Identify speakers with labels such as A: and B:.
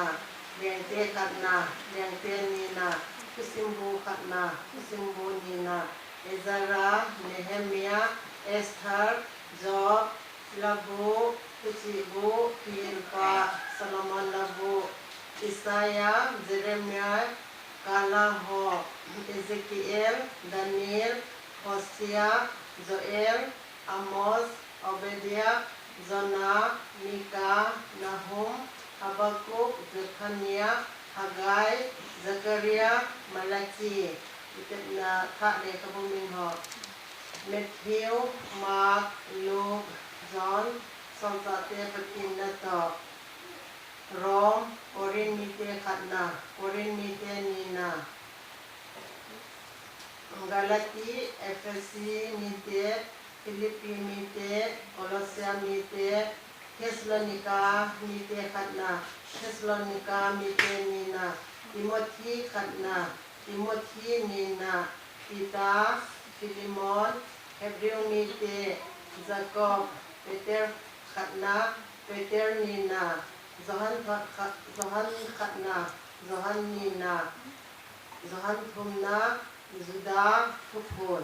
A: นาเลียงเตขัดนาเลียงเตนีนาคุซิมบูขัดนาคุซิมบูนีนาเอซาราเนเฮมียาเอสเธอร์จอบลาบูคุชิบูพีเอลปาซาลามอนลาบูอิสายาเจเรมียากาลาโฮเอเซคิเอลดานิเอลโฮเซียโจเอลอามอสอเบเดียโจนามิกานาฮุมฮาบาคุกเซฟานียฮากายซักริยามาลาคีอิตนาทะเลกบุมิงฮอเมทธิวมาร์คลูกจอห์นสองตาเตปกินนาตอโรมโอรินมิเตขัดนาโอรินมิเตนีนากาลาตีเอเฟซีมิเตฟิลิปปีมิเตโคลอสเซียมิเตเทสโลนิกามิเตขัดนาเทสโลนิกามิเตนีนาติโมธีขัดนาติโมธีนีนาปีตาฟิลิมอนเฮบริวมิเตจากอบเปเตอร์ขัดนาเปเตอร์นีนาจอฮันขัดนาจอฮันนีนาจอฮันทุมนาจุดาทุกคน